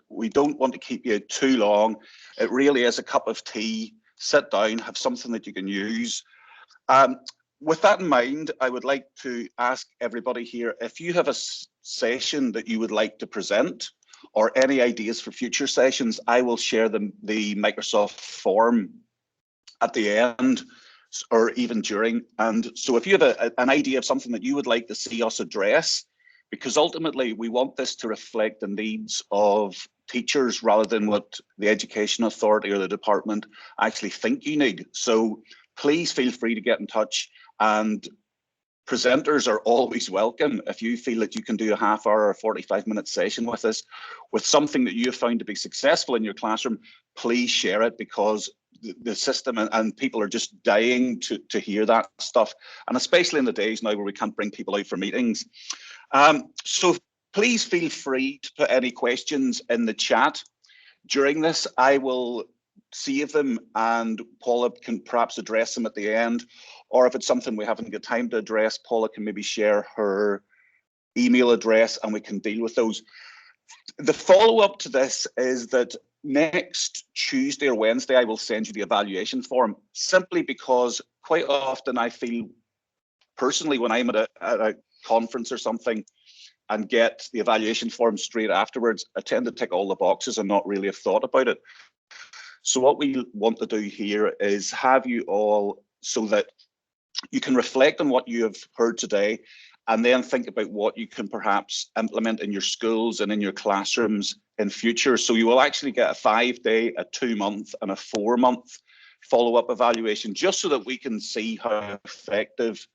We don't want to keep you too long. It really is a cup of tea. Sit down, have something that you can use. With that in mind, I would like to ask everybody here, if you have a session that you would like to present or any ideas for future sessions, I will share the Microsoft form at the end or even during. And so if you have an idea of something that you would like to see us address, because ultimately we want this to reflect the needs of teachers rather than what the education authority or the department actually think you need. So please feel free to get in touch, and presenters are always welcome. If you feel that you can do a half hour or 45-minute session with us with something that you have found to be successful in your classroom, please share it, because the system and people are just dying to hear that stuff, and especially in the days now where we can't bring people out for meetings. So please feel free to put any questions in the chat during this. I will save them and Paula can perhaps address them at the end, or if it's something we haven't got time to address, Paula can maybe share her email address and we can deal with those. The follow-up to this is that next Tuesday or Wednesday, I will send you the evaluation form, simply because quite often I feel personally when I'm at a conference or something and get the evaluation form straight afterwards, I tend to tick all the boxes and not really have thought about it. So what we want to do here is have you all so that you can reflect on what you have heard today and then think about what you can perhaps implement in your schools and in your classrooms in future. So you will actually get a 5-day, a 2-month and a 4-month follow-up evaluation, just so that we can see how effective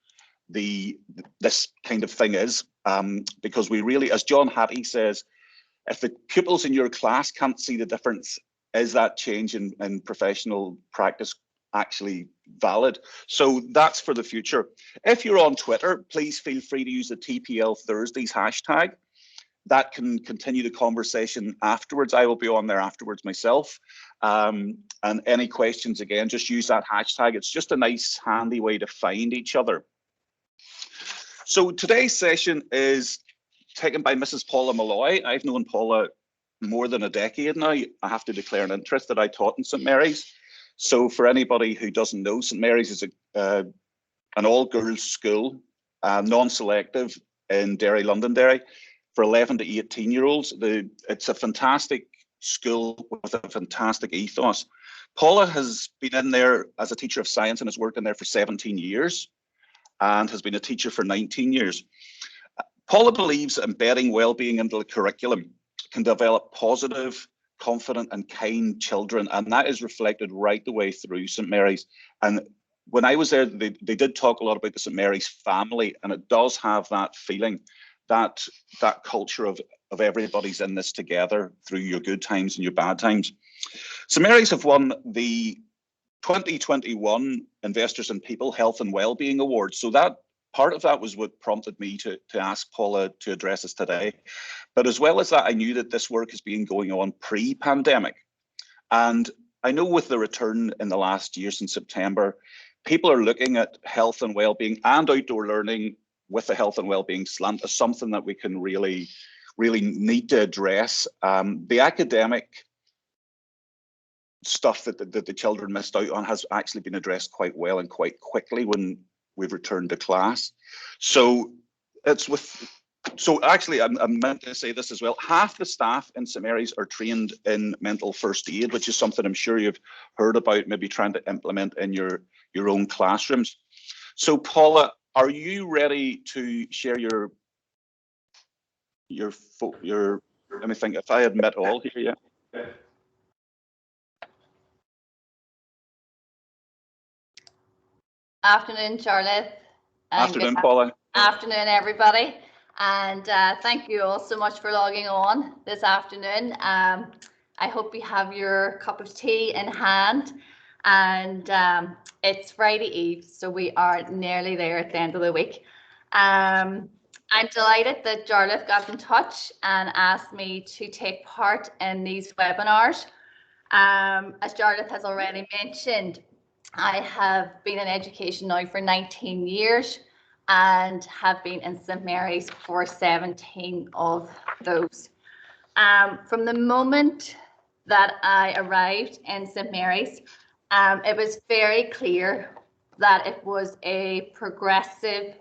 this kind of thing is. Because we really, as John Hattie says, if the pupils in your class can't see the difference, is that change in professional practice actually valid? So that's for the future. If you're on Twitter, please feel free to use the TPL Thursdays hashtag. That can continue the conversation afterwards. I will be on there afterwards myself. And any questions, again, just use that hashtag. It's just a nice, handy way to find each other. So today's session is taken by Mrs. Paula Malloy. I've known Paula more than a decade now. I have to declare an interest that I taught in St. Mary's. So for anybody who doesn't know, St. Mary's is an all-girls school, non-selective in Derry, Londonderry, for 11 to 18-year-olds. It's a fantastic school with a fantastic ethos. Paula has been in there as a teacher of science and has worked in there for 17 years and has been a teacher for 19 years. Paula believes that embedding well-being into the curriculum can develop positive, confident and kind children, and that is reflected right the way through St. Mary's. And when I was there, they did talk a lot about the St. Mary's family, and it does have that feeling, that culture of everybody's in this together through your good times and your bad times. St. Mary's have won the 2021 Investors in People Health and Wellbeing Award. So that part of that was what prompted me to ask Paula to address us today. But as well as that, I knew that this work has been going on pre-pandemic. And I know with the return in the last year since September, people are looking at health and wellbeing and outdoor learning with the health and wellbeing slant as something that we can really need to address. The academic stuff that the children missed out on has actually been addressed quite well and quite quickly when we've returned to class. So actually I meant to say this as well. Half the staff in St. Mary's are trained in mental first aid, which is something I'm sure you've heard about, maybe trying to implement in your own classrooms. So Paula, are you ready to share your let me think, if I admit all here, yeah. Afternoon, Charlotte. Afternoon, Paula. Afternoon, everybody. And thank you all so much for logging on this afternoon. I hope you have your cup of tea in hand. And it's Friday Eve, so we are nearly there at the end of the week. I'm delighted that Charlotte got in touch and asked me to take part in these webinars. As Charlotte has already mentioned, I have been in education now for 19 years and have been in St. Mary's for 17 of those. From the moment that I arrived in St Mary's, it was very clear that it was a progressive,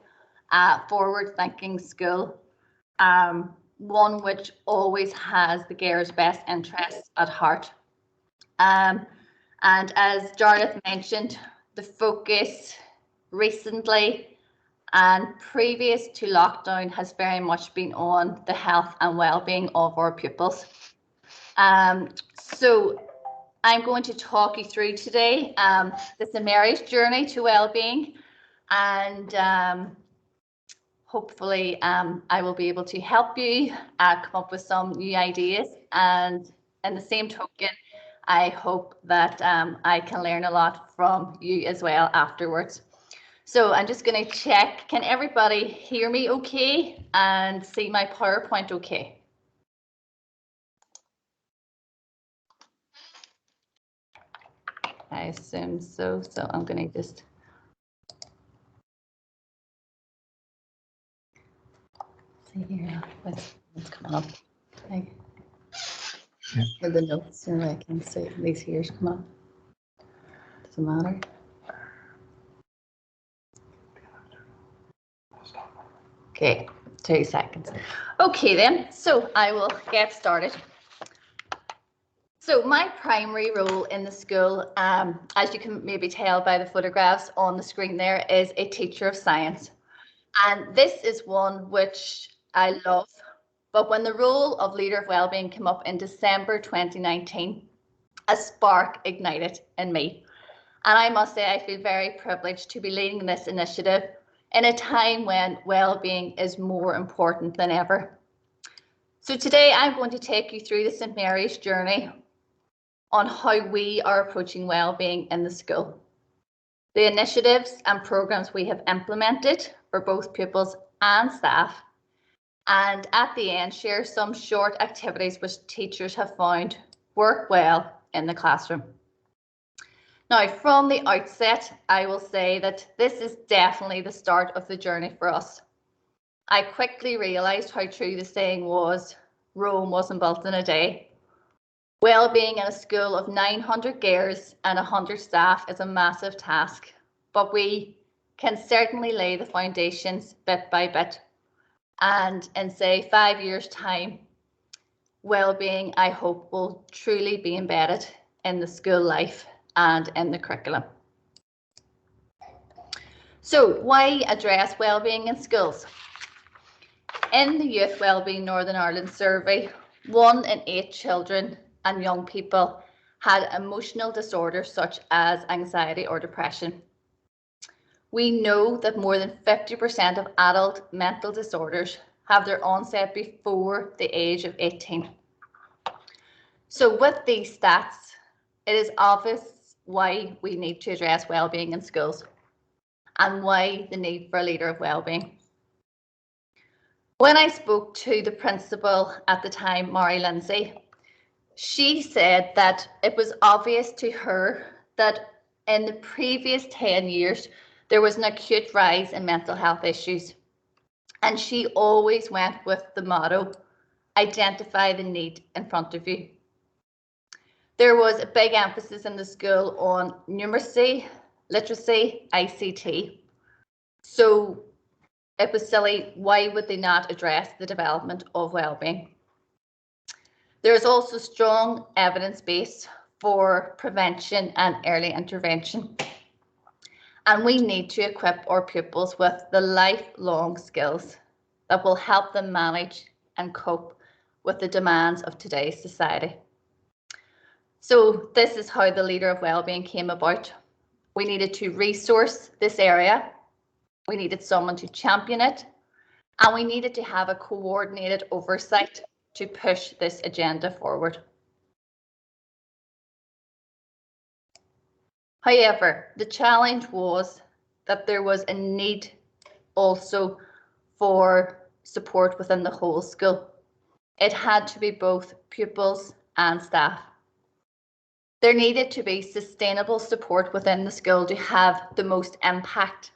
forward-thinking school, one which always has the girls' best interests at heart. And as Jarlath mentioned, the focus recently and previous to lockdown has very much been on the health and well-being of our pupils. So I'm going to talk you through today the St Mary's journey to well-being, and hopefully I will be able to help you come up with some new ideas, and in the same token, I hope that I can learn a lot from you as well afterwards. So I'm just going to check, can everybody hear me okay and see my PowerPoint okay? I assume so, so I'm going to just see here what's coming up. Okay. For the notes, and I can see these here's come up. Doesn't matter. Okay, 2 seconds. Okay then, so I will get started. So my primary role in the school, as you can maybe tell by the photographs on the screen there, is a teacher of science. And this is one which I love. But when the role of leader of wellbeing came up in December 2019, a spark ignited in me. And I must say, I feel very privileged to be leading this initiative in a time when well-being is more important than ever. So today I'm going to take you through the St Mary's journey on how we are approaching well-being in the school, the initiatives and programs we have implemented for both pupils and staff, and at the end share some short activities which teachers have found work well in the classroom. Now, from the outset, I will say that this is definitely the start of the journey for us. I quickly realised how true the saying was, Rome wasn't built in a day. Wellbeing in a school of 900 girls and 100 staff is a massive task, but we can certainly lay the foundations bit by bit. And in, say, 5 years' time, wellbeing, I hope, will truly be embedded in the school life and in the curriculum. So why address wellbeing in schools? In the Youth Wellbeing Northern Ireland survey, 1 in 8 children and young people had emotional disorders such as anxiety or depression. We know that more than 50% of adult mental disorders have their onset before the age of 18. So with these stats, it is obvious why we need to address wellbeing in schools and why the need for a leader of wellbeing. When I spoke to the principal at the time, Mary Lindsay, she said that it was obvious to her that in the previous 10 years, there was an acute rise in mental health issues. And she always went with the motto, identify the need in front of you. There was a big emphasis in the school on numeracy, literacy, ICT. So it was silly, why would they not address the development of wellbeing? There is also strong evidence base for prevention and early intervention. And we need to equip our pupils with the lifelong skills that will help them manage and cope with the demands of today's society. So this is how the leader of wellbeing came about. We needed to resource this area. We needed someone to champion it, and we needed to have a coordinated oversight to push this agenda forward. However, the challenge was that there was a need also for support within the whole school. It had to be both pupils and staff. There needed to be sustainable support within the school to have the most impact,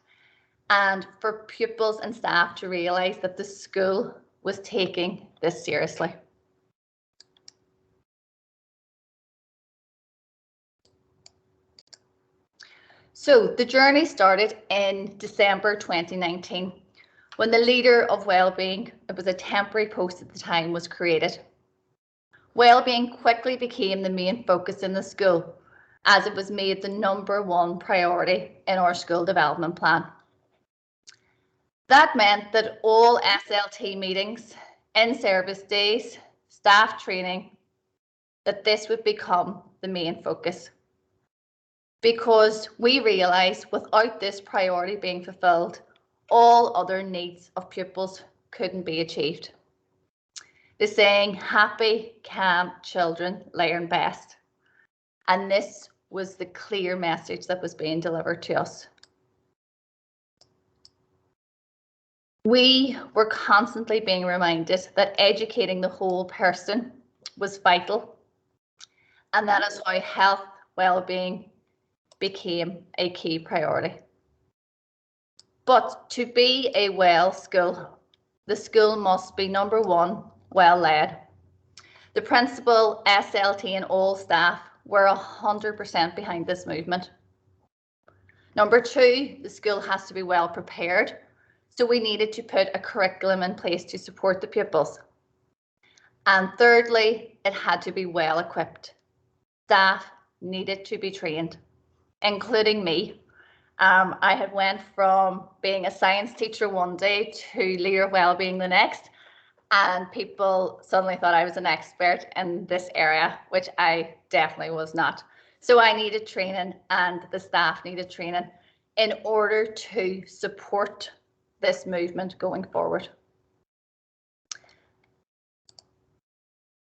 and for pupils and staff to realise that the school was taking this seriously. So the journey started in December 2019 when the leader of Wellbeing, it was a temporary post at the time, was created. Wellbeing quickly became the main focus in the school as it was made the #1 priority in our school development plan. That meant that all SLT meetings, in-service days, staff training, that this would become the main focus. Because we realised without this priority being fulfilled, all other needs of pupils couldn't be achieved. The saying, happy, calm children learn best. And this was the clear message that was being delivered to us. We were constantly being reminded that educating the whole person was vital, and that is how health, well-being became a key priority. But to be a well school, the school must be #1, well led. The principal, SLT and all staff were 100% behind this movement. #2, the school has to be well prepared. So we needed to put a curriculum in place to support the pupils. And thirdly, it had to be well equipped. Staff needed to be trained, including me. I had went from being a science teacher one day to leader of wellbeing the next, and people suddenly thought I was an expert in this area, which I definitely was not. So I needed training, and the staff needed training in order to support this movement going forward.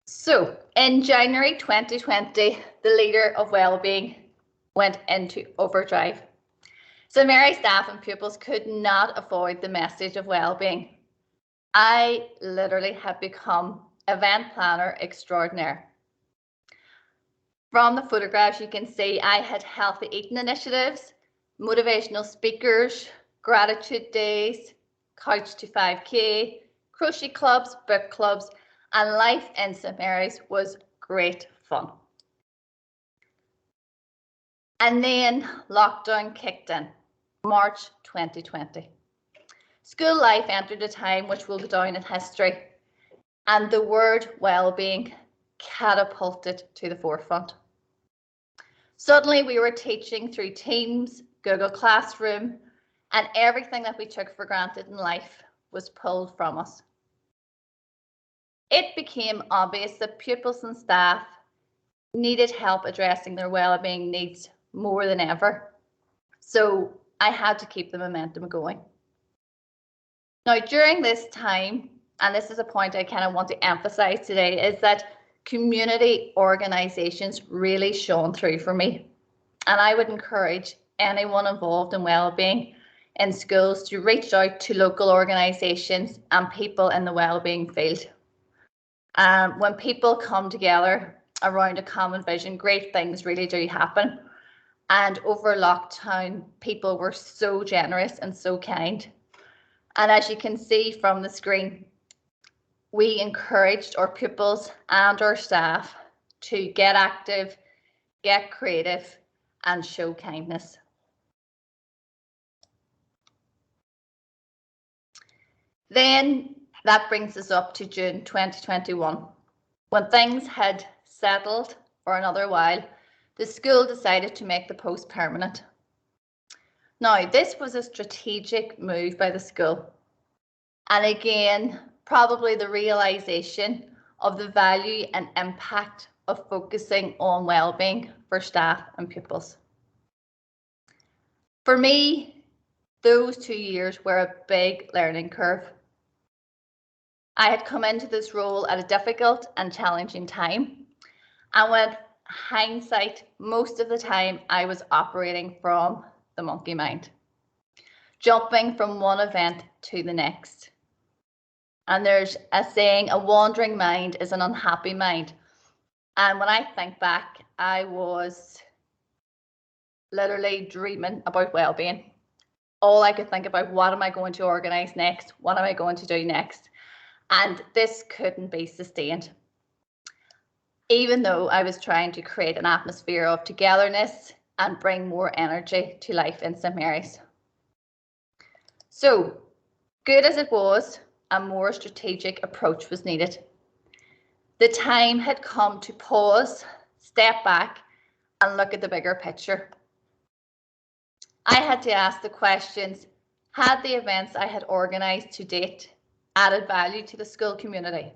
So in January 2020, the leader of Wellbeing went into overdrive. St Mary staff and pupils could not avoid the message of wellbeing. I literally have become event planner extraordinaire. From the photographs you can see I had healthy eating initiatives, motivational speakers, gratitude days, couch to 5K, crochet clubs, book clubs, and life in St Mary's was great fun. And then lockdown kicked in, March 2020. School life entered a time which will go down in history, and the word wellbeing catapulted to the forefront. Suddenly we were teaching through Teams, Google Classroom, and everything that we took for granted in life was pulled from us. It became obvious that pupils and staff needed help addressing their wellbeing needs more than ever. So I had to keep the momentum going. Now, during this time, and this is a point I kind of want to emphasize today, is that community organisations really shone through for me. And I would encourage anyone involved in wellbeing in schools to reach out to local organisations and people in the wellbeing field. When people come together around a common vision, great things really do happen. And over lockdown, people were so generous and so kind. And as you can see from the screen, we encouraged our pupils and our staff to get active, get creative, and show kindness. Then that brings us up to June 2021. When things had settled for another while, the school decided to make the post permanent. Now, this was a strategic move by the school. And again, probably the realisation of the value and impact of focusing on wellbeing for staff and pupils. For me, those 2 years were a big learning curve. I had come into this role at a difficult and challenging time. And with hindsight, most of the time I was operating from the monkey mind, jumping from one event to the next. And there's a saying, a wandering mind is an unhappy mind. And when I think back, I was literally dreaming about wellbeing. All I could think about, what am I going to organise next? What am I going to do next? And this couldn't be sustained. Even though I was trying to create an atmosphere of togetherness and bring more energy to life in St Mary's. So, good as it was, a more strategic approach was needed. The time had come to pause, step back, and look at the bigger picture. I had to ask the questions, had the events I had organised to date added value to the school community?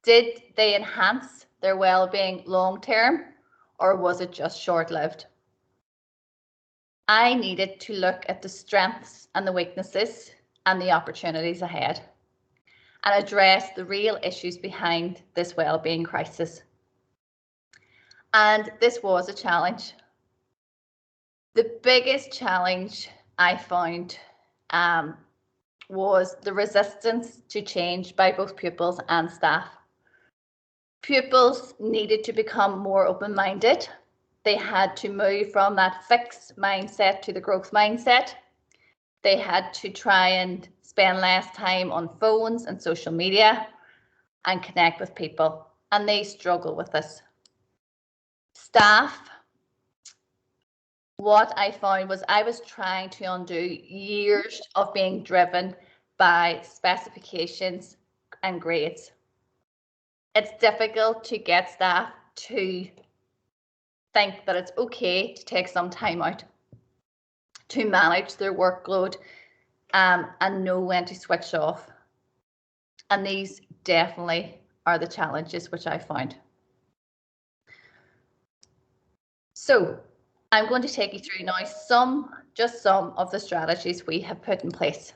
Did they enhance their well-being long-term, or was it just short-lived? I needed to look at the strengths and the weaknesses and the opportunities ahead and address the real issues behind this well-being crisis. And this was a challenge. The biggest challenge I found was the resistance to change by both pupils and staff. Pupils needed to become more open-minded. They had to move from that fixed mindset to the growth mindset. They had to try and spend less time on phones and social media and connect with people, and they struggle with this. Staff, what I found was I was trying to undo years of being driven by specifications and grades. It's difficult to get staff to think that it's okay to take some time out to manage their workload and know when to switch off. And these definitely are the challenges which I found. So I'm going to take you through now just some of the strategies we have put in place.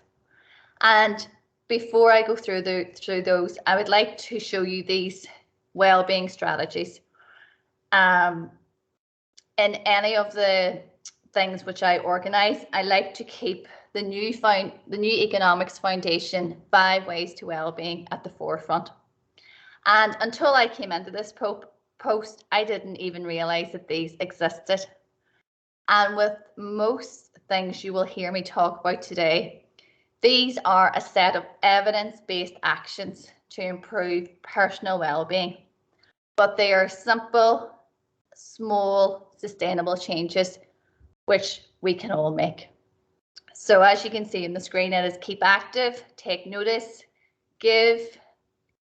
And before I go through those, I would like to show you these well-being strategies. In any of the things which I organise, I like to keep the new economics foundation 5 ways to well-being at the forefront. And until I came into this post, I didn't even realise that these existed. And with most things you will hear me talk about today, these are a set of evidence-based actions to improve personal well-being, but they are simple, small, sustainable changes which we can all make. So as you can see on the screen, it is keep active, take notice, give,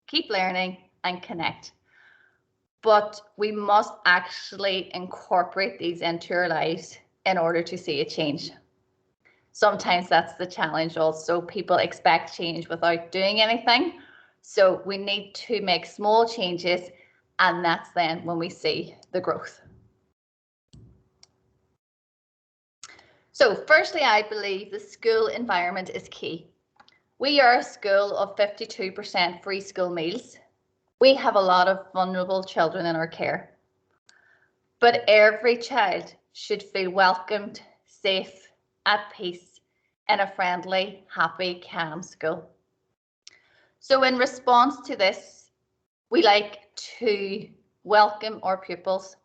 keep learning, and connect. But we must actually incorporate these into our lives in order to see a change. Sometimes that's the challenge also. People expect change without doing anything. So we need to make small changes, and that's then when we see the growth. So firstly, I believe the school environment is key. We are a school of 52% free school meals. We have a lot of vulnerable children in our care. But every child should feel welcomed, safe, at peace, in a friendly, happy, calm school. So in response to this, we like to welcome our pupils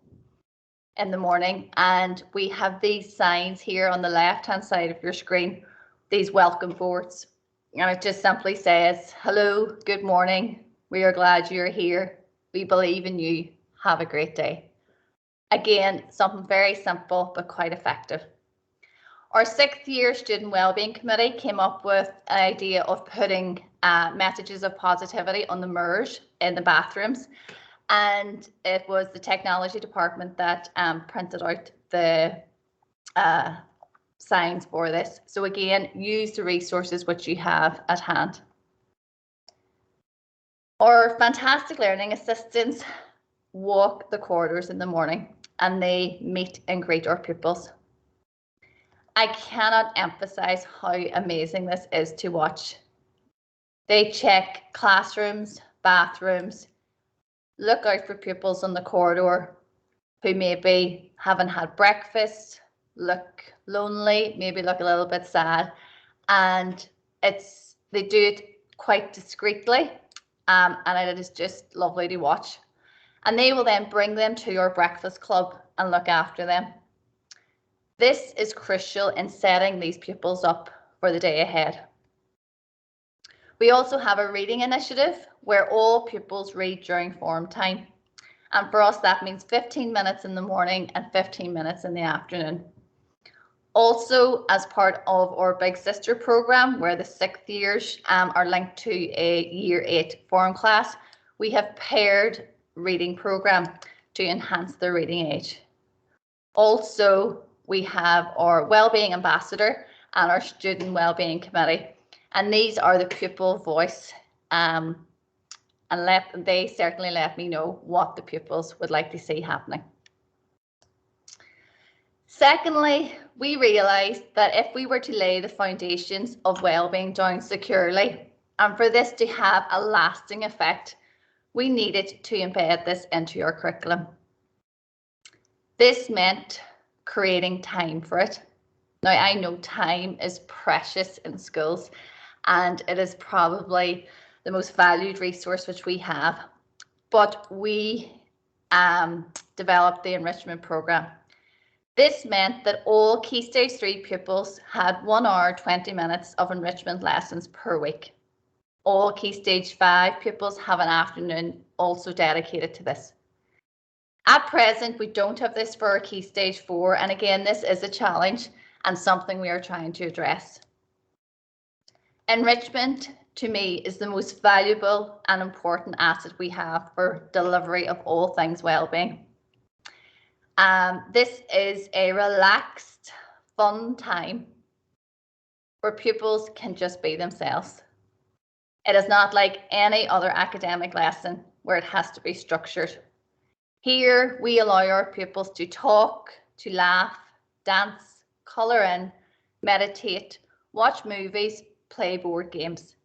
in the morning, and we have these signs here on the left-hand side of your screen, these welcome boards. And it just simply says, hello, good morning, we are glad you're here, we believe in you, have a great day. Again, something very simple but quite effective. Our 6th year Student Wellbeing Committee came up with an idea of putting messages of positivity on the mirrors in the bathrooms. And it was the technology department that printed out the signs for this. So again, use the resources which you have at hand. Our fantastic learning assistants walk the corridors in the morning and they meet and greet our pupils. I cannot emphasize how amazing this is to watch. They check classrooms, bathrooms, look out for pupils on the corridor who maybe haven't had breakfast, look lonely, maybe look a little bit sad, and they do it quite discreetly, and it is just lovely to watch. And they will then bring them to your breakfast club and look after them. This is crucial in setting these pupils up for the day ahead. We also have a reading initiative where all pupils read during form time. And for us, that means 15 minutes in the morning and 15 minutes in the afternoon. Also, as part of our Big Sister program, where the 6th years are linked to a Year 8 form class, we have paired reading program to enhance their reading age. Also, we have our Wellbeing Ambassador and our Student Wellbeing Committee, and these are the pupil voice, and they certainly let me know what the pupils would like to see happening. Secondly, we realised that if we were to lay the foundations of wellbeing down securely, and for this to have a lasting effect, we needed to embed this into our curriculum. This meant creating time for it. Now, I know time is precious in schools, and it is probably the most valued resource which we have, but we developed the enrichment program. This meant that all Key Stage 3 pupils had 1 hour, 20 minutes of enrichment lessons per week. All Key Stage 5 pupils have an afternoon also dedicated to this. At present, we don't have this for our Key Stage 4, and again, this is a challenge and something we are trying to address. Enrichment, to me, is the most valuable and important asset we have for delivery of all things wellbeing. This is a relaxed, fun time where pupils can just be themselves. It is not like any other academic lesson where it has to be structured. Here, we allow our pupils to talk, to laugh, dance, colour in, meditate, watch movies, play board games,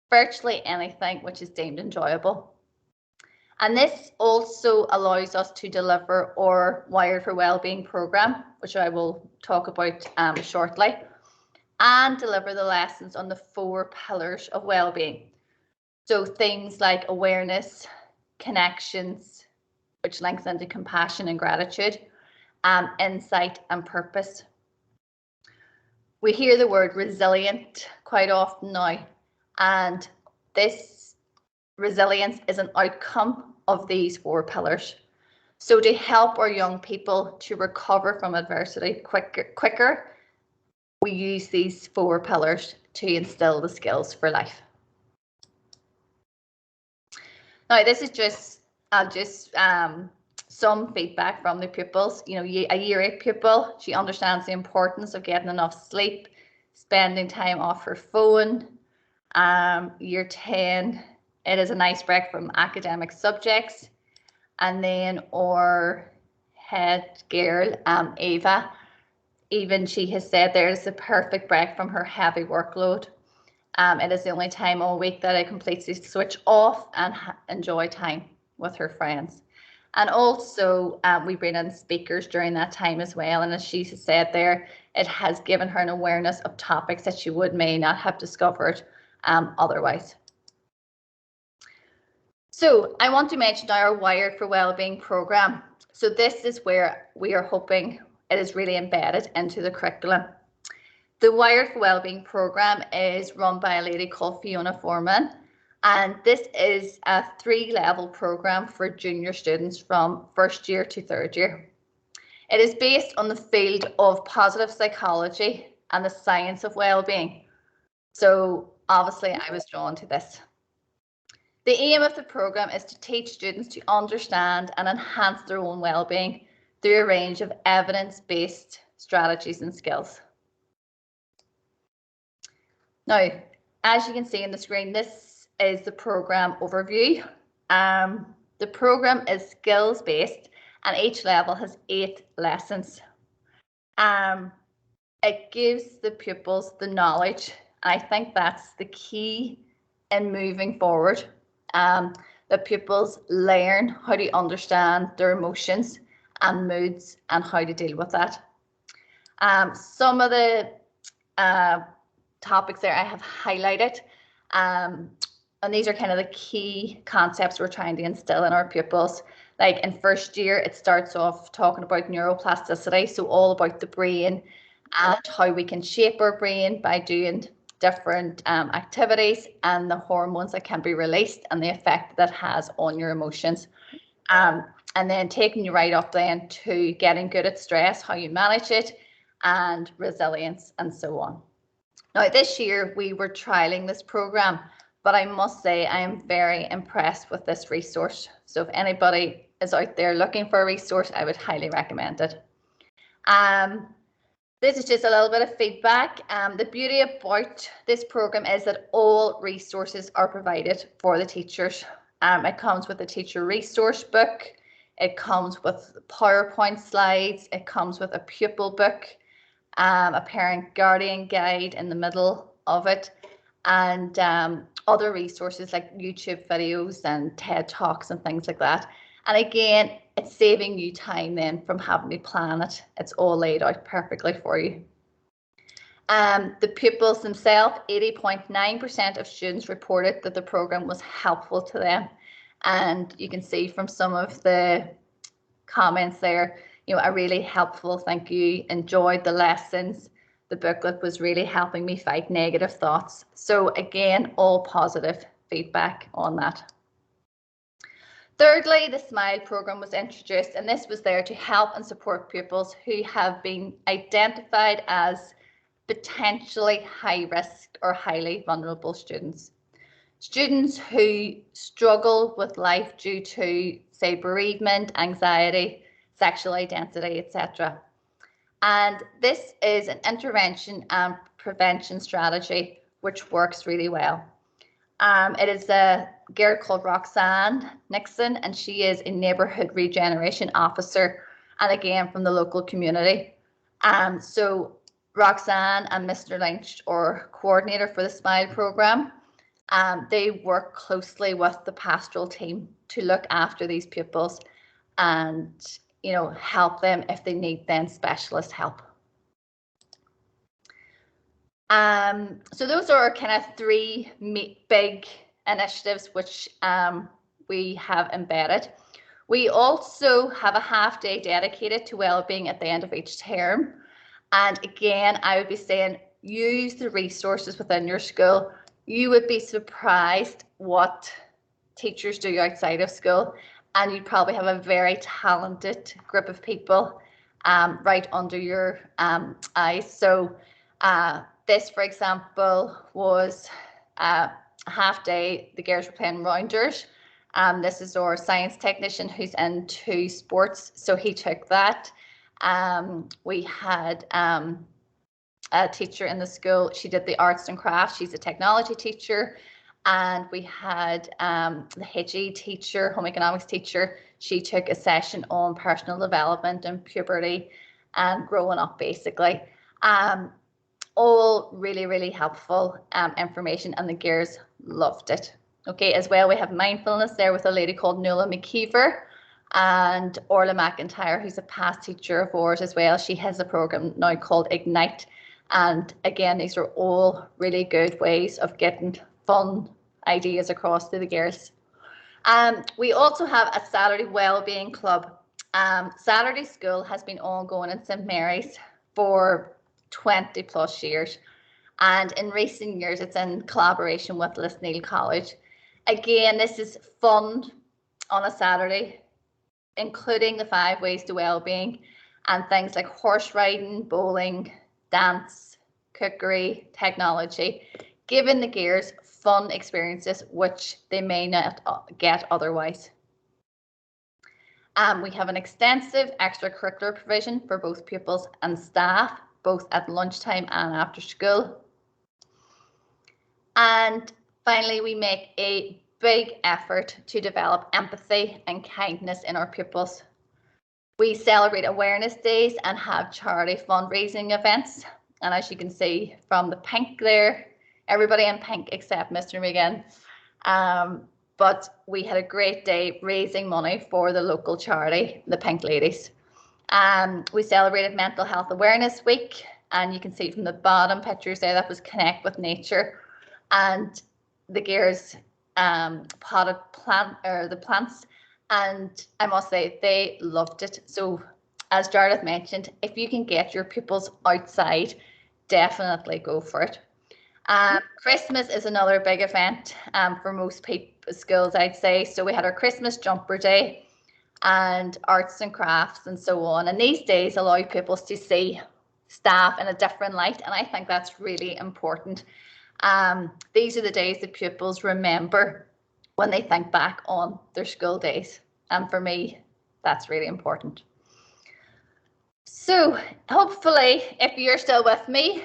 virtually anything which is deemed enjoyable. And this also allows us to deliver our Wired for Wellbeing program, which I will talk about shortly, and deliver the lessons on the 4 pillars of wellbeing. So things like awareness, connections, which links into compassion and gratitude, insight and purpose. We hear the word resilient quite often now, and this resilience is an outcome of these 4 pillars. So to help our young people to recover from adversity quicker, we use these 4 pillars to instill the skills for life. Now, this is just some feedback from the pupils. You know, a Year 8 pupil, she understands the importance of getting enough sleep, spending time off her phone. Year 10, it is a nice break from academic subjects. And then our head girl, Ava, even she has said there is a perfect break from her heavy workload. It is the only time all week that I completely switch off and enjoy time with her friends. And also we bring in speakers during that time as well. And as she said there, it has given her an awareness of topics that she may not have discovered otherwise. So I want to mention now our Wired for Wellbeing program. So this is where we are hoping it is really embedded into the curriculum. The Wired for Wellbeing program is run by a lady called Fiona Foreman, and this is a 3-level program for junior students from 1st year to 3rd year. It is based on the field of positive psychology and the science of wellbeing. So obviously I was drawn to this. The aim of the program is to teach students to understand and enhance their own wellbeing through a range of evidence-based strategies and skills. Now, as you can see on the screen, this is the program overview. The program is skills-based and each level has 8 lessons. It gives the pupils the knowledge, and I think that's the key in moving forward. The pupils learn how to understand their emotions and moods and how to deal with that. Some of the topics there I have highlighted, and these are kind of the key concepts we're trying to instill in our pupils. Like in 1st year, it starts off talking about neuroplasticity, so all about the brain and how we can shape our brain by doing different activities and the hormones that can be released and the effect that has on your emotions. and then taking you right up then to getting good at stress, how you manage it, and resilience, and so on. Now, this year we were trialing this program, but I must say I am very impressed with this resource. So if anybody is out there looking for a resource, I would highly recommend it. This is just a little bit of feedback. The beauty about this program is that all resources are provided for the teachers. It comes with a teacher resource book. It comes with PowerPoint slides. It comes with a pupil book, a parent guardian guide in the middle of it, and other resources like YouTube videos and TED Talks and things like that. And again, it's saving you time then from having to plan it. It's all laid out perfectly for you. The pupils themselves, 80.9% of students reported that the program was helpful to them. And you can see from some of the comments there, you know, a really helpful, thank you, enjoyed the lessons. The booklet was really helping me fight negative thoughts. So again, all positive feedback on that. Thirdly, the SMILE program was introduced, and this was there to help and support pupils who have been identified as potentially high risk or highly vulnerable students. Students who struggle with life due to, say, bereavement, anxiety, sexual identity, etc. And this is an intervention and prevention strategy which works really well. It is a girl called Roxanne Nixon, and she is a neighbourhood regeneration officer, and again from the local community. So Roxanne and Mr. Lynch, or coordinator for the SMILE programme, they work closely with the pastoral team to look after these pupils and, you know, help them if they need then specialist help. So those are kind of three big initiatives which we have embedded. We also have a half day dedicated to wellbeing at the end of each term. And again, I would be saying use the resources within your school. You would be surprised what teachers do outside of school, and you'd probably have a very talented group of people right under your eyes. So this, for example, was a half day. The girls were playing rounders. This is our science technician who's into sports, so he took that. We had a teacher in the school. She did the arts and crafts. She's a technology teacher. And we had the HE teacher, home economics teacher. She took a session on personal development and puberty and growing up, basically. All really, really helpful information, and the girls loved it. Okay, as well, we have mindfulness there with a lady called Nuala McKeever and Orla McIntyre, who's a past teacher of ours as well. She has a program now called Ignite. And again, these are all really good ways of getting fun ideas across to the girls. We also have a Saturday Wellbeing Club. Saturday School has been ongoing in St Mary's for 20 plus years, and in recent years it's in collaboration with Lisneal College. Again, this is fun on a Saturday, including the 5 ways to wellbeing and things like horse riding, bowling, dance, cookery, technology, giving the girls fun experiences which they may not get otherwise. We have an extensive extracurricular provision for both pupils and staff, both at lunchtime and after school. And finally, we make a big effort to develop empathy and kindness in our pupils. We celebrate awareness days and have charity fundraising events. And as you can see from the pink there, everybody in pink except Mr. Megan. But we had a great day raising money for the local charity, the Pink Ladies. We celebrated Mental Health Awareness Week, and you can see from the bottom pictures there, that was Connect with Nature. And the girls potted the plants, and I must say they loved it. So as Jarlath mentioned, if you can get your pupils outside, definitely go for it. Christmas is another big event for most schools, I'd say. So we had our Christmas jumper day, and arts and crafts and so on. And these days allow pupils to see staff in a different light, and I think that's really important. These are the days that pupils remember when they think back on their school days, and for me that's really important. So hopefully, if you're still with me,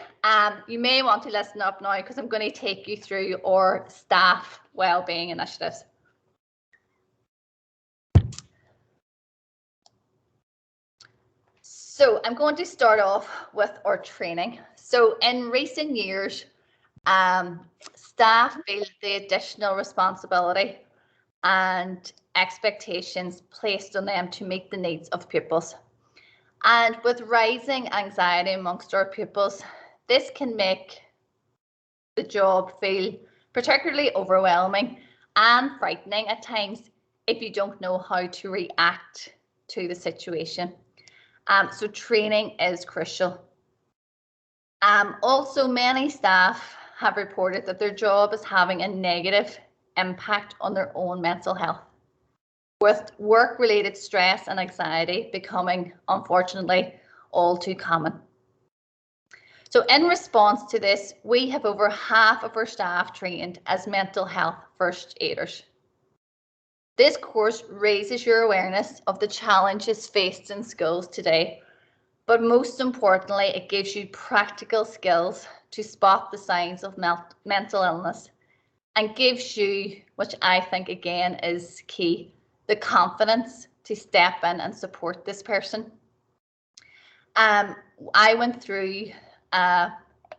you may want to listen up now, because I'm going to take you through our staff wellbeing initiatives. So I'm going to start off with our training. So in recent years, staff feel the additional responsibility and expectations placed on them to meet the needs of pupils. And with rising anxiety amongst our pupils, this can make the job feel particularly overwhelming and frightening at times if you don't know how to react to the situation. So training is crucial. Also, many staff have reported that their job is having a negative impact on their own mental health, with work-related stress and anxiety becoming, unfortunately, all too common. So in response to this, we have over half of our staff trained as mental health first aiders. This course raises your awareness of the challenges faced in schools today, but most importantly, it gives you practical skills to spot the signs of mental illness, and gives you, which I think again is key, the confidence to step in and support this person. I went through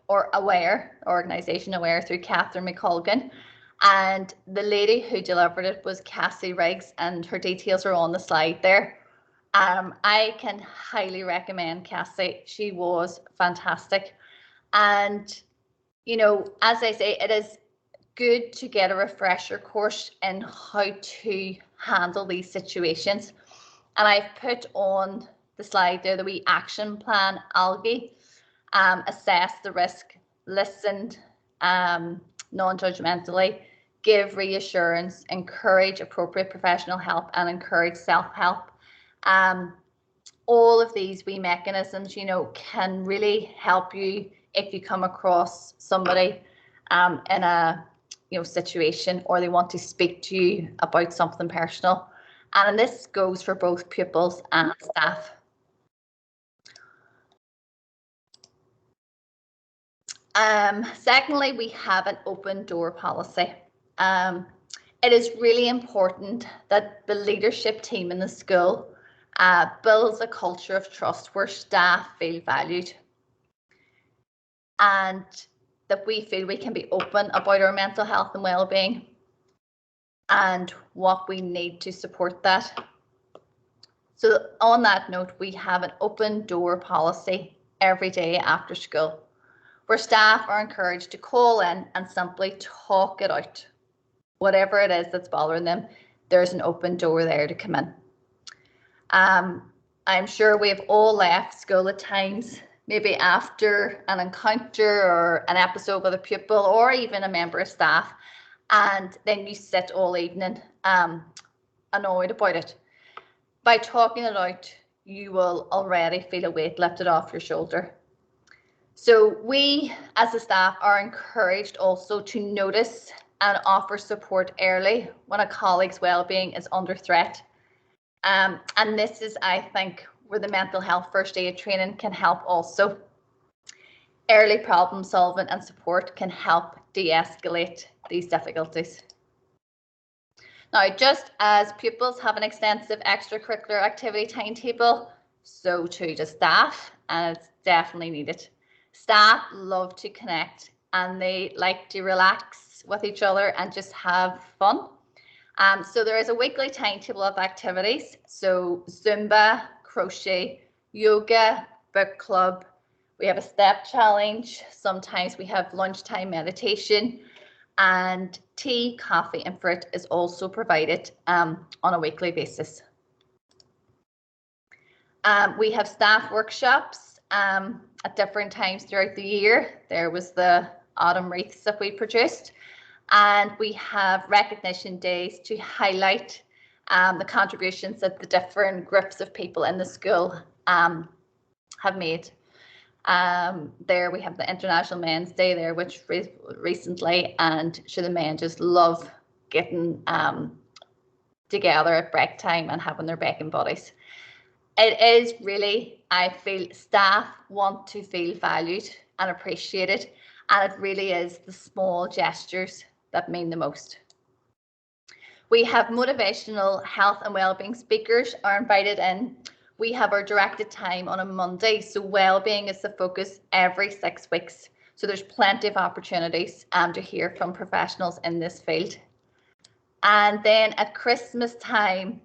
organisation Aware through Catherine McColgan, and the lady who delivered it was Cassie Riggs, and her details are on the slide there. I can highly recommend Cassie. She was fantastic. And, you know, as I say, it is good to get a refresher course in how to handle these situations. And I've put on the slide there the wee action plan, ALGI, assess the risk, listened non-judgmentally, give reassurance, encourage appropriate professional help, and encourage self-help. All of these wee mechanisms, you know, can really help you if you come across somebody in a situation, or they want to speak to you about something personal. And this goes for both pupils and staff. Secondly, we have an open door policy. It is really important that the leadership team in the school builds a culture of trust where staff feel valued, and that we feel we can be open about our mental health and well-being and what we need to support that. So on that note, we have an open door policy every day after school, where staff are encouraged to call in and simply talk it out. Whatever it is that's bothering them, there's an open door there to come in. I'm sure we've all left school at times, maybe after an encounter or an episode with a pupil or even a member of staff, and then you sit all evening annoyed about it. By talking it out, you will already feel a weight lifted off your shoulder. So we as a staff are encouraged also to notice and offer support early when a colleague's well-being is under threat. And this is, I think, where the mental health first aid training can help also. Early problem solving and support can help de-escalate these difficulties. Now, just as pupils have an extensive extracurricular activity timetable, so too does staff, and it's definitely needed. Staff love to connect and they like to relax with each other and just have fun. So there is a weekly timetable of activities. So Zumba, crochet, yoga, book club. We have a step challenge. Sometimes we have lunchtime meditation, and tea, coffee and fruit is also provided on a weekly basis. We have staff workshops at different times throughout the year. There was the autumn wreaths that we produced, and we have recognition days to highlight the contributions that the different groups of people in the school have made. There we have the International Men's Day there, which recently, and sure, the men just love getting together at break time and having their baking buddies. It is really, I feel, staff want to feel valued and appreciated, and it really is the small gestures that mean the most. We have motivational health and wellbeing speakers are invited in. We have our directed time on a Monday, so wellbeing is the focus every 6 weeks. So there's plenty of opportunities to hear from professionals in this field. And then at Christmas time,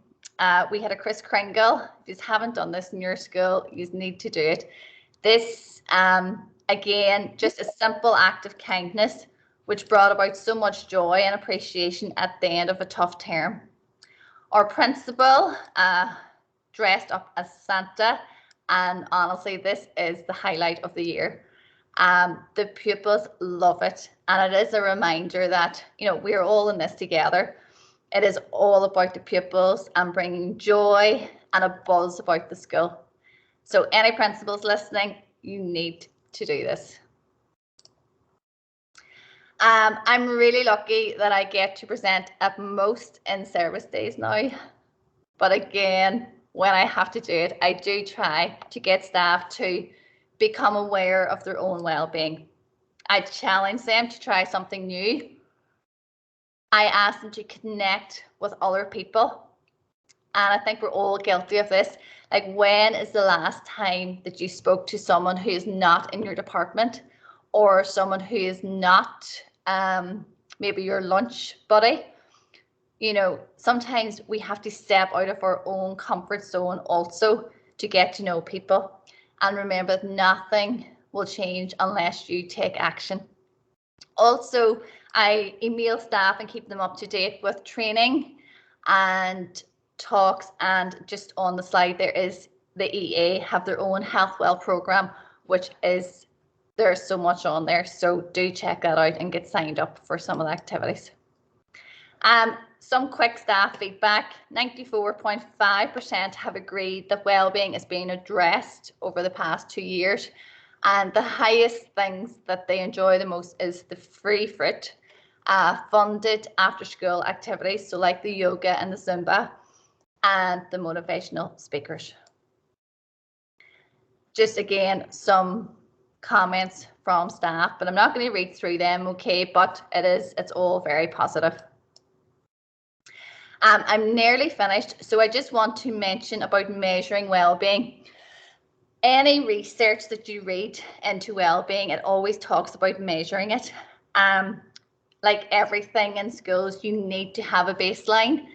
we had a Kris Kringle. If you haven't done this in your school, you need to do it. This, again, just a simple act of kindness, which brought about so much joy and appreciation at the end of a tough term. Our principal dressed up as Santa, and honestly, this is the highlight of the year. The pupils love it, and it is a reminder that, you know, we're all in this together. It is all about the pupils and bringing joy and a buzz about the school. So any principals listening, you need to do this. I'm really lucky that I get to present at most in service days now. But again, when I have to do it, I do try to get staff to become aware of their own well-being. I challenge them to try something new. I ask them to connect with other people. And I think we're all guilty of this. Like, when is the last time that you spoke to someone who is not in your department, or someone who is not maybe your lunch buddy? You know, sometimes we have to step out of our own comfort zone also to get to know people. And remember that nothing will change unless you take action. Also, I email staff and keep them up to date with training and talks, and just on the slide there is the EA have their own Health Well program, which is, there's so much on there, so do check that out and get signed up for some of the activities. Some quick staff feedback: 94.5% have agreed that wellbeing is being addressed over the past 2 years, and the highest things that they enjoy the most is the free fruit funded after school activities, so like the yoga and the Zumba, and the motivational speakers. Just again, some comments from staff, but I'm not going to read through them, okay, but it's all very positive. I'm nearly finished, so I just want to mention about measuring well-being. Any research that you read into well-being, it always talks about measuring it. Like everything in schools, you need to have a baseline,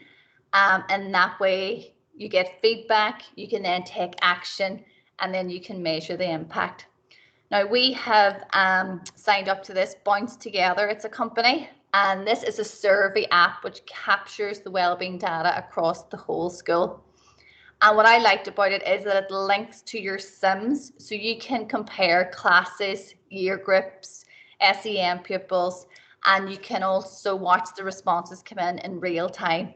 and that way you get feedback, you can then take action, and then you can measure the impact. Now, we have signed up to this Bounce Together. It's a company, and this is a survey app which captures the wellbeing data across the whole school. And what I liked about it is that it links to your Sims, so you can compare classes, year groups, SEM pupils, and you can also watch the responses come in real time.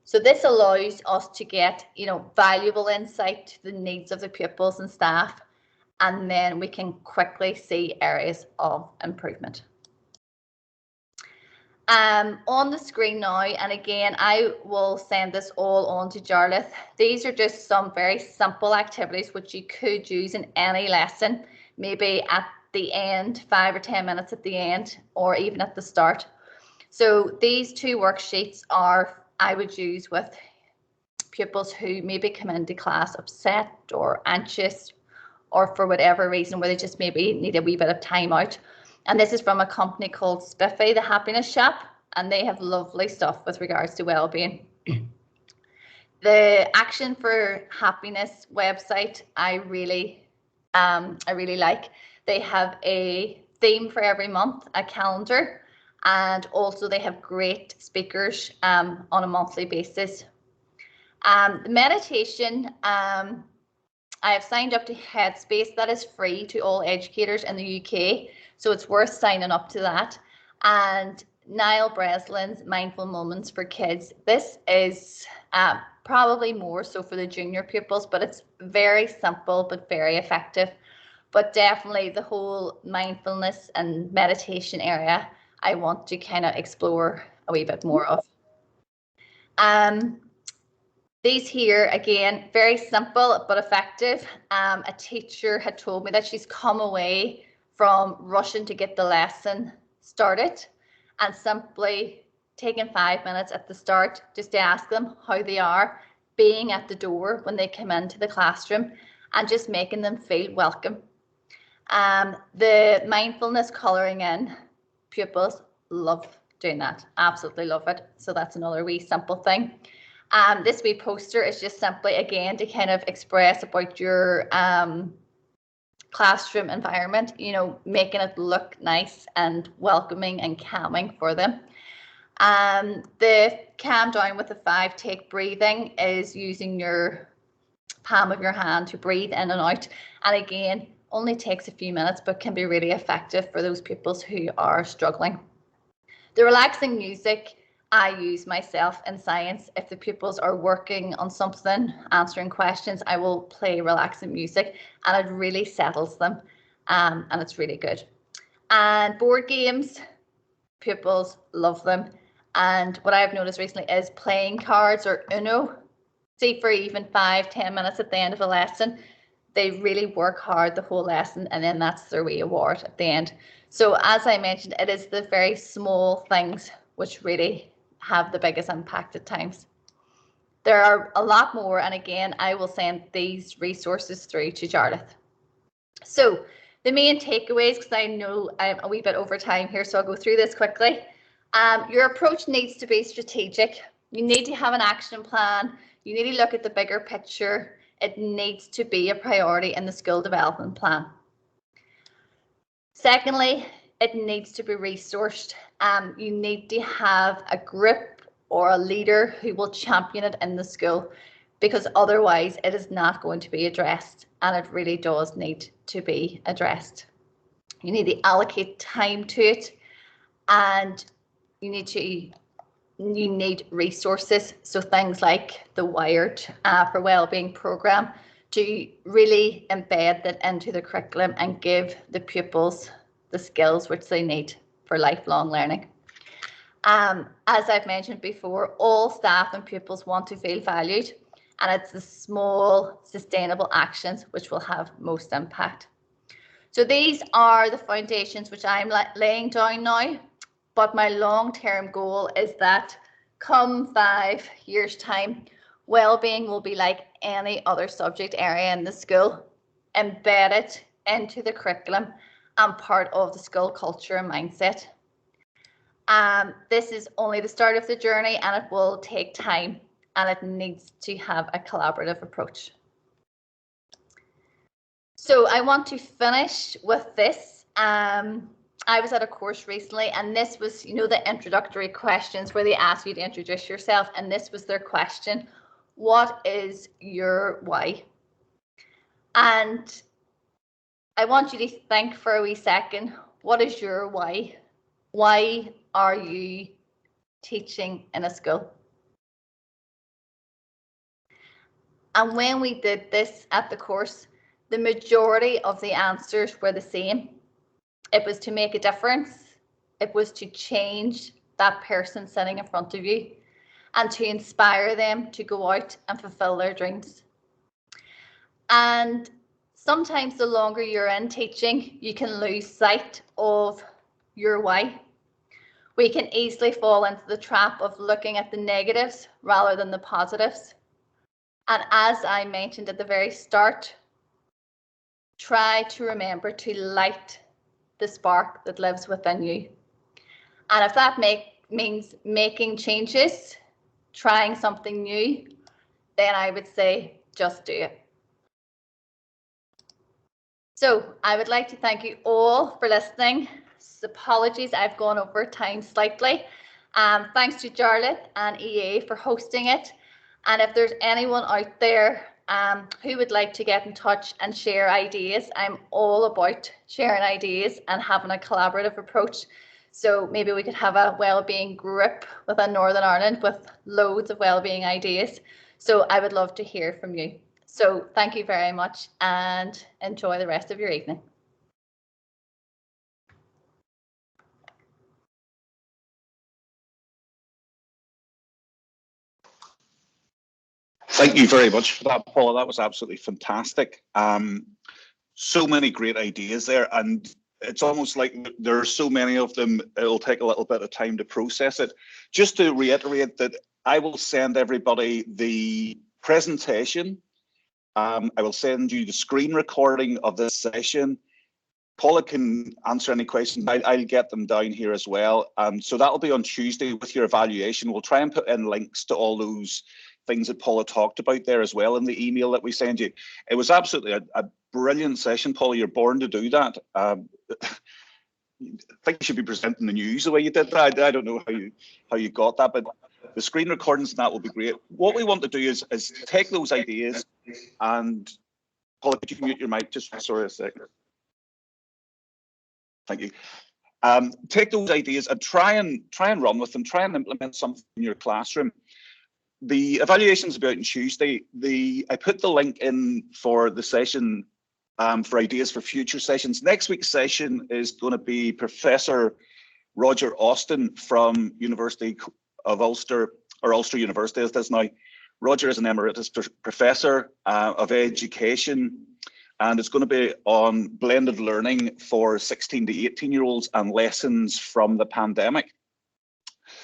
So this allows us to get, you know, valuable insight to the needs of the pupils and staff, and then we can quickly see areas of improvement. On the screen now, and again, I will send this all on to Jarlath. These are just some very simple activities which you could use in any lesson, maybe at the end, 5 or 10 minutes at the end, or even at the start. So these 2 worksheets I would use with pupils who maybe come into class upset or anxious, or for whatever reason where they just maybe need a wee bit of time out. And this is from a company called Spiffy, the Happiness Shop, and they have lovely stuff with regards to wellbeing. The Action for Happiness website, I really like. They have a theme for every month, a calendar, and also they have great speakers on a monthly basis. The meditation, I have signed up to Headspace. That is free to all educators in the UK, so it's worth signing up to that. And Niall Breslin's Mindful Moments for Kids. This is probably more so for the junior pupils, but it's very simple but very effective. But definitely the whole mindfulness and meditation area, I want to kind of explore a wee bit more of. These here, again, very simple but effective. A teacher had told me that she's come away from rushing to get the lesson started and simply taking 5 minutes at the start just to ask them how they are, being at the door when they come into the classroom and just making them feel welcome. The mindfulness colouring in, pupils love doing that, absolutely love it. So that's another wee simple thing. This wee poster is just simply, again, to kind of express about your classroom environment, you know, making it look nice and welcoming and calming for them. The calm down with the 5 take breathing is using your palm of your hand to breathe in and out. And again, only takes a few minutes, but can be really effective for those pupils who are struggling. The relaxing music I use myself in science. If the pupils are working on something, answering questions, I will play relaxing music and it really settles them and it's really good. And board games, pupils love them. And what I've noticed recently is playing cards or Uno, say for even 5-10 minutes at the end of a lesson, they really work hard the whole lesson and then that's their wee award at the end. So as I mentioned, it is the very small things which really have the biggest impact at times. There are a lot more, and again, I will send these resources through to Jarlath. So the main takeaways, because I know I'm a wee bit over time here, so I'll go through this quickly. Your approach needs to be strategic. You need to have an action plan. You need to look at the bigger picture. It needs to be a priority in the school development plan. Secondly, it needs to be resourced. You need to have a group or a leader who will champion it in the school, because otherwise it is not going to be addressed, and it really does need to be addressed. You need to allocate time to it, and you need resources. So things like the Wired for Wellbeing program to really embed that into the curriculum and give the pupils the skills which they need for lifelong learning. As I've mentioned before, all staff and pupils want to feel valued, and it's the small sustainable actions which will have most impact. So these are the foundations which I'm laying down now, but my long-term goal is that come 5 years' time, wellbeing will be like any other subject area in the school, embedded into the curriculum and part of the school culture and mindset. This is only the start of the journey, and it will take time, and it needs to have a collaborative approach. So I want to finish with this. I was at a course recently, and this was, you know, the introductory questions where they ask you to introduce yourself, and this was their question: what is your why? And I want you to think for a wee second, what is your why? Why are you teaching in a school? And when we did this at the course, the majority of the answers were the same. It was to make a difference. It was to change that person sitting in front of you and to inspire them to go out and fulfill their dreams. And sometimes the longer you're in teaching, you can lose sight of your why. We can easily fall into the trap of looking at the negatives rather than the positives. And as I mentioned at the very start, try to remember to light the spark that lives within you. And if that means making changes, trying something new, then I would say just do it. So I would like to thank you all for listening. Apologies, I've gone over time slightly. Thanks to Jarlath and EA for hosting it. And if there's anyone out there who would like to get in touch and share ideas, I'm all about sharing ideas and having a collaborative approach. So maybe we could have a wellbeing group within Northern Ireland with loads of wellbeing ideas. So I would love to hear from you. So thank you very much and enjoy the rest of your evening. Thank you very much for that, Paula. That was absolutely fantastic. So many great ideas there, and it's almost like there are so many of them, it'll take a little bit of time to process it. Just to reiterate that I will send everybody the presentation. I will send you the screen recording of this session. Paula can answer any questions. I'll get them down here as well. So that'll be on Tuesday with your evaluation. We'll try and put in links to all those things that Paula talked about there as well in the email that we send you. It was absolutely a brilliant session, Paula. You're born to do that. I think you should be presenting the news the way you did that. I don't know how you got that, but the screen recordings and that will be great. What we want to do is take those ideas and Paula, could you mute your mic just for a second? Thank you. Take those ideas and try and run with them. Try and implement something in your classroom. The evaluation's about on Tuesday. I put the link in for the session for ideas for future sessions. Next week's session is going to be Professor Roger Austin from University of Ulster, or Ulster University as it is now. Roger is an emeritus professor of education, and it's going to be on blended learning for 16 to 18-year-olds and lessons from the pandemic.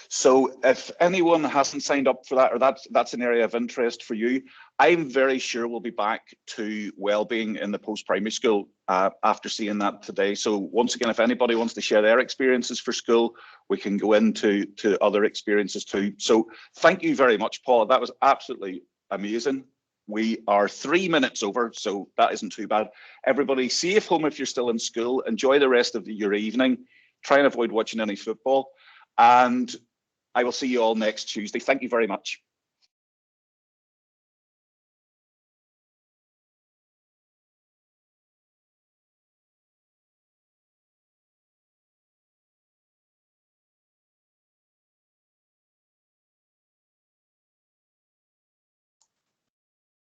So if anyone hasn't signed up for that, or that's an area of interest for you, I'm very sure we'll be back to wellbeing in the post-primary school after seeing that today. So once again, if anybody wants to share their experiences for school, we can go into other experiences too. So thank you very much, Paul. That was absolutely amazing. We are 3 minutes over, so that isn't too bad. Everybody, safe home if you're still in school. Enjoy the rest of your evening. Try and avoid watching any football. And I will see you all next Tuesday. Thank you very much.